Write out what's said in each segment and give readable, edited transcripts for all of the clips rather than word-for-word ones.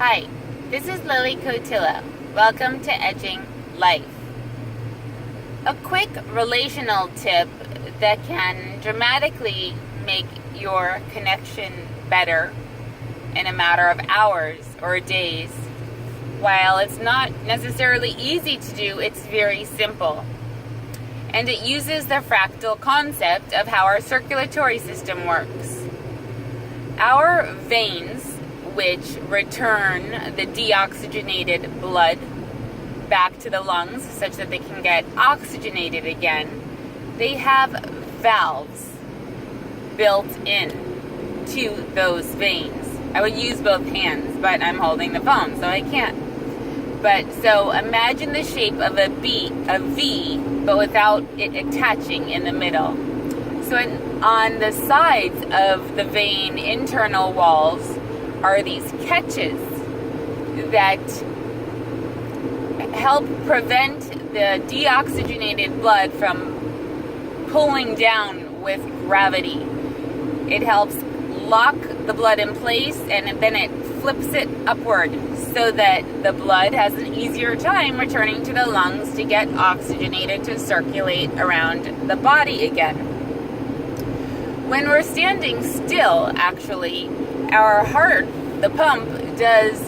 Hi, this is Lily Cotillo. Welcome to Edging Life. A quick relational tip that can dramatically make your connection better in a matter of hours or days. While it's not necessarily easy to do, it's very simple. And it uses the fractal concept of how our circulatory system works. Our veins, which return the deoxygenated blood back to the lungs such that they can get oxygenated again, they have valves built in to those veins. I would use both hands, but I'm holding the phone, so I can't. But so imagine the shape of a V, but without it attaching in the middle. So on the sides of the vein internal walls are these catches that help prevent the deoxygenated blood from pulling down with gravity. It helps lock the blood in place, and then it flips it upward so that the blood has an easier time returning to the lungs to get oxygenated to circulate around the body again. When we're standing still, actually, our heart, the pump, does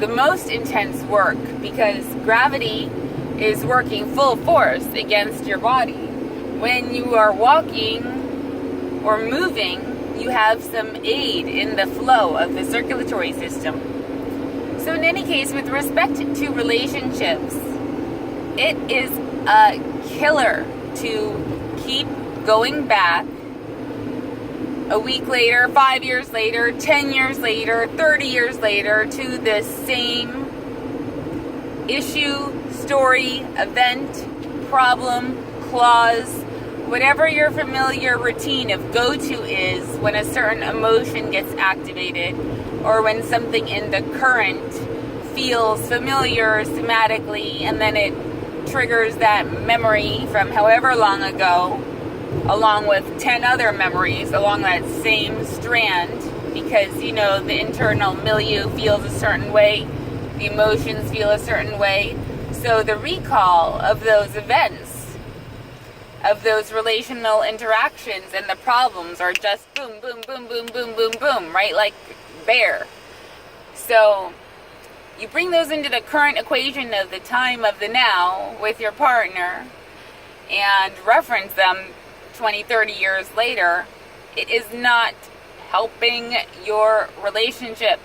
the most intense work because gravity is working full force against your body. When you are walking or moving, you have some aid in the flow of the circulatory system. So in any case, with respect to relationships, it is a killer to keep going back a week later, 5 years later, 10 years later, 30 years later, to the same issue, story, event, problem, clause, whatever your familiar routine of go-to is when a certain emotion gets activated or when something in the current feels familiar somatically and then it triggers that memory from however long ago, along with 10 other memories along that same strand, because, the internal milieu feels a certain way, the emotions feel a certain way. So the recall of those events, of those relational interactions and the problems are just boom, boom, boom, boom, boom, boom, boom, right? Like bear. So you bring those into the current equation of the time of the now with your partner and reference them 20, 30 years later, it is not helping your relationship.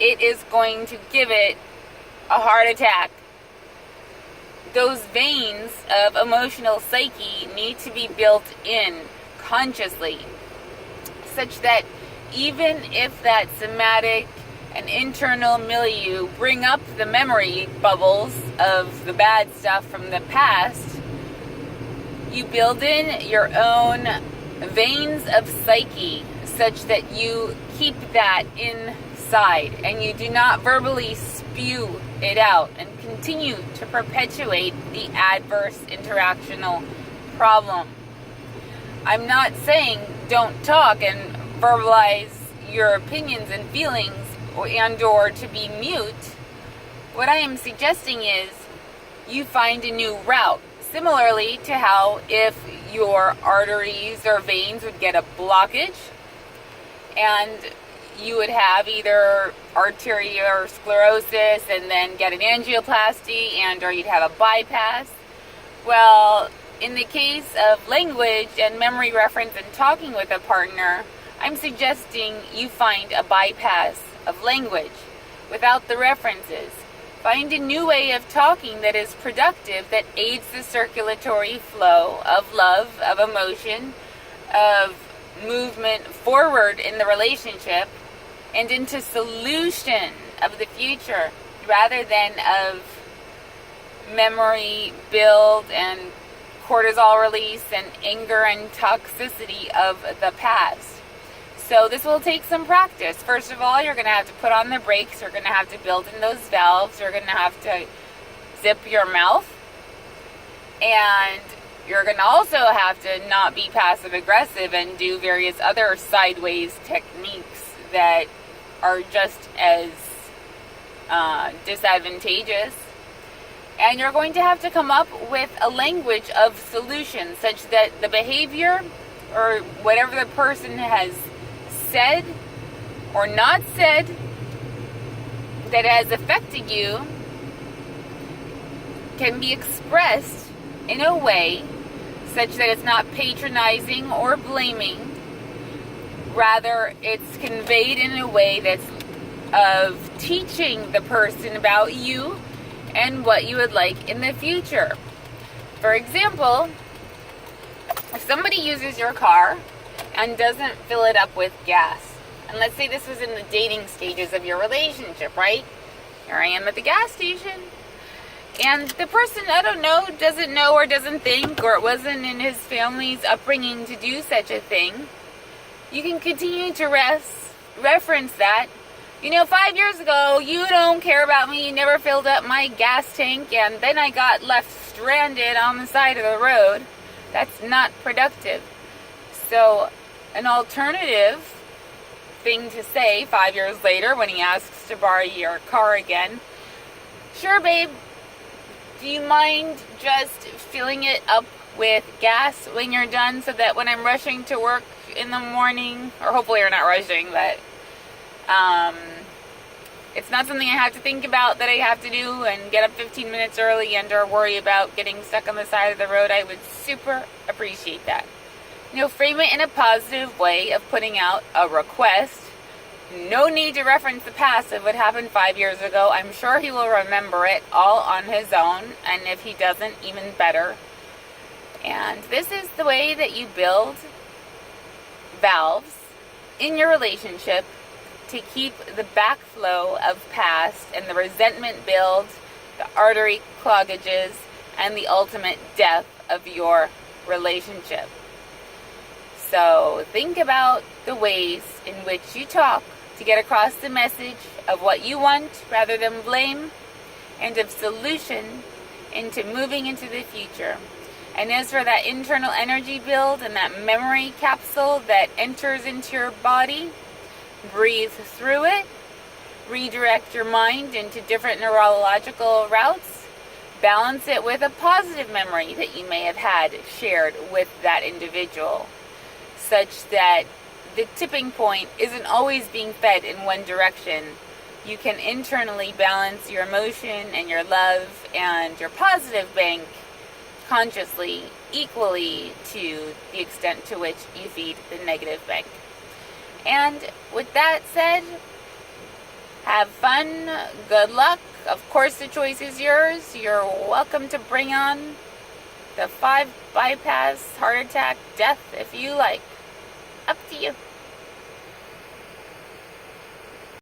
It is going to give it a heart attack. Those veins of emotional psyche need to be built in consciously, such that even if that somatic and internal milieu bring up the memory bubbles of the bad stuff from the past, you build in your own veins of psyche such that you keep that inside and you do not verbally spew it out and continue to perpetuate the adverse interactional problem. I'm not saying don't talk and verbalize your opinions and feelings or to be mute. What I am suggesting is you find a new route. Similarly to how if your arteries or veins would get a blockage and you would have either arteriosclerosis and then get an angioplasty or you'd have a bypass. Well, in the case of language and memory reference and talking with a partner, I'm suggesting you find a bypass of language without the references. Find a new way of talking that is productive, that aids the circulatory flow of love, of emotion, of movement forward in the relationship and into solution of the future rather than of memory build and cortisol release and anger and toxicity of the past. So this will take some practice. First of all, you're going to have to put on the brakes. You're going to have to build in those valves. You're going to have to zip your mouth. And you're going to also have to not be passive aggressive and do various other sideways techniques that are just as disadvantageous. And you're going to have to come up with a language of solutions such that the behavior or whatever the person has said or not said that has affected you can be expressed in a way such that it's not patronizing or blaming. Rather, it's conveyed in a way that's of teaching the person about you and what you would like in the future. For example, if somebody uses your car and doesn't fill it up with gas, and let's say this was in the dating stages of your relationship, right? Here I am at the gas station, and the person, I don't know, doesn't know or doesn't think, or it wasn't in his family's upbringing to do such a thing. You can continue to reference that. 5 years ago, you don't care about me, you never filled up my gas tank, and then I got left stranded on the side of the road. That's not productive. So, an alternative thing to say 5 years later when he asks to borrow your car again, sure babe, do you mind just filling it up with gas when you're done so that when I'm rushing to work in the morning, or hopefully you're not rushing, but it's not something I have to think about that I have to do and get up 15 minutes early and or worry about getting stuck on the side of the road. I would super appreciate that. Frame it in a positive way of putting out a request. No need to reference the past of what happened 5 years ago. I'm sure he will remember it all on his own, and if he doesn't, even better. And this is the way that you build valves in your relationship to keep the backflow of past and the resentment build, the artery cloggages, and the ultimate death of your relationship. So think about the ways in which you talk to get across the message of what you want rather than blame, and of solution into moving into the future. And as for that internal energy build and that memory capsule that enters into your body, breathe through it, redirect your mind into different neurological routes, balance it with a positive memory that you may have had shared with that individual, such that the tipping point isn't always being fed in one direction. You can internally balance your emotion and your love and your positive bank consciously, equally to the extent to which you feed the negative bank. And with that said, have fun, good luck. Of course the choice is yours. You're welcome to bring on the 5 bypass, heart attack, death if you like. Up to you.